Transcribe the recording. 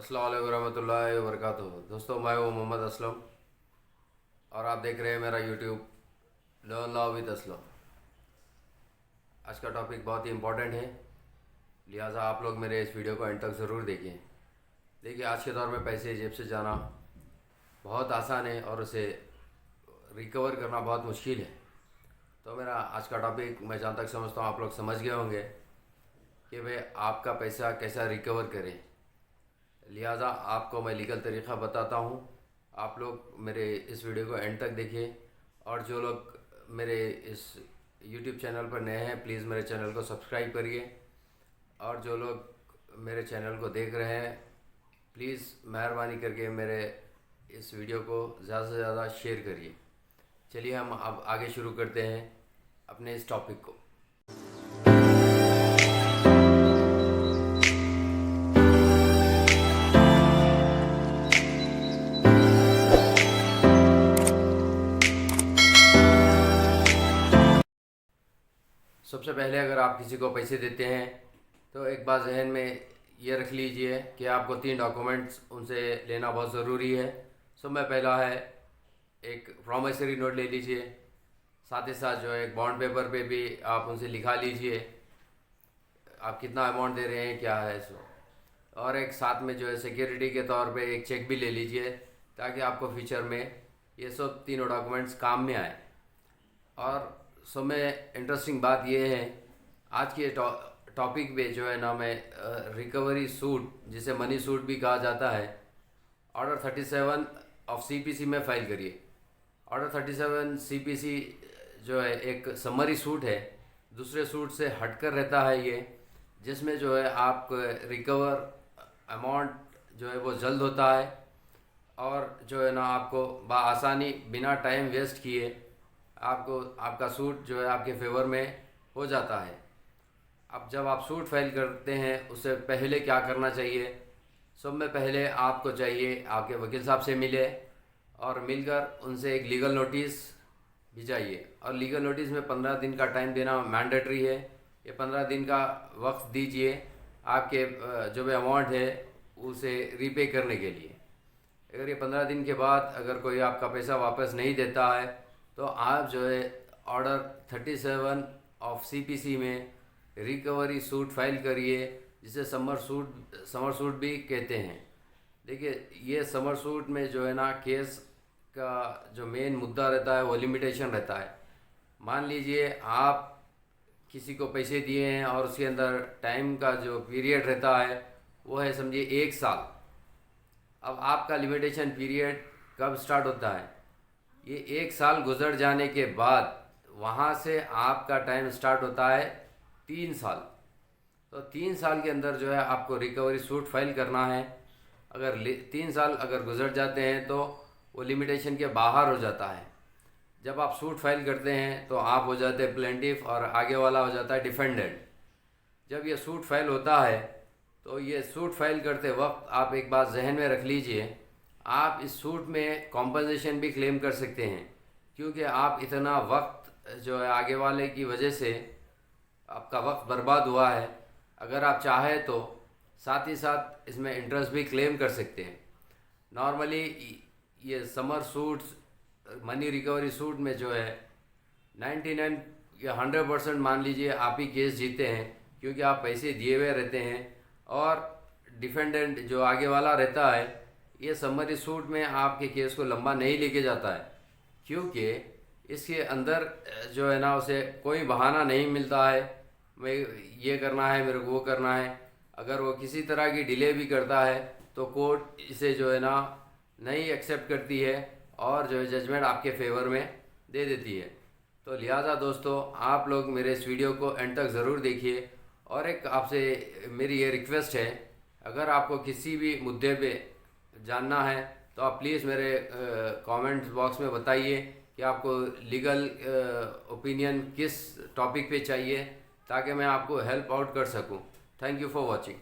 अस्सलाम वालेकुम रहमतुल्लाहि व बरकातुहू। दोस्तों, मैं हूँ मोहम्मद असलम और आप देख रहे हैं मेरा YouTube learn law with Aslam. आज का टॉपिक बहुत ही इम्पोर्टेंट है, लिहाजा आप लोग मेरे इस वीडियो को एंड तक ज़रूर देखें। देखिए, आज के दौर में पैसे जेब से जाना बहुत आसान है और उसे रिकवर करना बहुत मुश्किल है। तो मेरा आज का टॉपिक, मैं जहाँ तक समझता हूँ आप लोग समझ गए होंगे कि भाई आपका पैसा कैसा रिकवर करें। लिहाजा आपको मैं लीगल तरीक़ा बताता हूँ। आप लोग मेरे इस वीडियो को एंड तक देखिए और जो लोग मेरे इस यूट्यूब चैनल पर नए हैं प्लीज़ मेरे चैनल को सब्सक्राइब करिए, और जो लोग मेरे चैनल को देख रहे हैं प्लीज़ मेहरबानी करके मेरे इस वीडियो को ज़्यादा से ज़्यादा शेयर करिए। चलिए हम अब आगे शुरू करते हैं अपने इस टॉपिक को। सबसे पहले अगर आप किसी को पैसे देते हैं तो एक बात जहन में ये रख लीजिए कि आपको 3 डॉक्यूमेंट्स उनसे लेना बहुत ज़रूरी है। सब में पहला है एक प्रॉमिसरी नोट ले लीजिए, साथ ही साथ जो है एक बॉन्ड पेपर पे भी आप उनसे लिखा लीजिए आप कितना अमाउंट दे रहे हैं क्या है सो, और एक साथ में जो है सिक्योरिटी के तौर पे एक चेक भी ले लीजिए ताकि आपको फ्यूचर में ये सब तीनों डॉक्यूमेंट्स काम में आए। और सब में इंटरेस्टिंग बात यह है, आज के टॉपिक पे जो है ना, मैं रिकवरी सूट जिसे मनी सूट भी कहा जाता है, ऑर्डर 37 ऑफ सीपीसी में फ़ाइल करिए। ऑर्डर 37 सीपीसी जो है एक समरी सूट है, दूसरे सूट से हटकर रहता है ये, जिसमें जो है आप रिकवर अमाउंट जो है वो जल्द होता है और जो है ना आपको बआसानी बिना टाइम वेस्ट किए आपको आपका सूट जो है आपके फेवर में हो जाता है। अब जब आप सूट फाइल करते हैं उससे पहले क्या करना चाहिए? सब में पहले आपको चाहिए आपके वकील साहब से मिले और मिलकर उनसे एक लीगल नोटिस भिजाइए, और लीगल नोटिस में 15 दिन का टाइम देना मैंडेटरी है। ये 15 दिन का वक्त दीजिए आपके जो भी अमाउंट है उसे रीपे करने के लिए। अगर ये 15 दिन के बाद अगर कोई आपका पैसा वापस नहीं देता है तो आप जो है ऑर्डर 37 ऑफ सीपीसी में रिकवरी सूट फाइल करिए, जिसे समर सूट भी कहते हैं। देखिए, ये समर सूट में जो है ना केस का जो मेन मुद्दा रहता है वो लिमिटेशन रहता है। मान लीजिए आप किसी को पैसे दिए हैं और उसके अंदर टाइम का जो पीरियड रहता है वो है समझिए 1 साल। अब आपका लिमिटेशन पीरियड कब स्टार्ट होता है? ये 1 साल गुजर जाने के बाद वहाँ से आपका टाइम स्टार्ट होता है 3 साल। तो 3 साल के अंदर जो है आपको रिकवरी सूट फाइल करना है। अगर 3 साल अगर गुजर जाते हैं तो वो लिमिटेशन के बाहर हो जाता है। जब आप सूट फाइल करते हैं तो आप हो जाते हैं प्लेंटिफ और आगे वाला हो जाता है डिफेंडेंट। जब ये सूट फाइल होता है तो ये सूट फाइल करते वक्त आप एक बात जहन में रख लीजिए, आप इस सूट में कॉम्पनसेशन भी क्लेम कर सकते हैं, क्योंकि आप इतना वक्त जो है आगे वाले की वजह से आपका वक्त बर्बाद हुआ है। अगर आप चाहें तो साथ ही साथ इसमें इंटरेस्ट भी क्लेम कर सकते हैं। नॉर्मली ये summer suits money recovery suit में जो है 99 या 100% मान लीजिए आप ही केस जीते हैं, क्योंकि आप पैसे दिए हुए रहते हैं और डिफेंडेंट जो आगे वाला रहता है ये समरी सूट में आपके केस को लंबा नहीं लेके जाता है, क्योंकि इसके अंदर जो है ना उसे कोई बहाना नहीं मिलता है मैं ये करना है मेरे को वो करना है। अगर वो किसी तरह की डिले भी करता है तो कोर्ट इसे जो है ना नहीं एक्सेप्ट करती है और जो है जजमेंट आपके फेवर में दे देती है। तो लिहाजा दोस्तों, आप लोग मेरे इस वीडियो को एंड तक ज़रूर देखिए। और एक आपसे मेरी ये रिक्वेस्ट है, अगर आपको किसी भी मुद्दे पे जानना है तो आप प्लीज़ मेरे कमेंट्स बॉक्स में बताइए कि आपको लीगल ओपिनियन किस टॉपिक पे चाहिए, ताकि मैं आपको हेल्प आउट कर सकूं। Thank you for watching.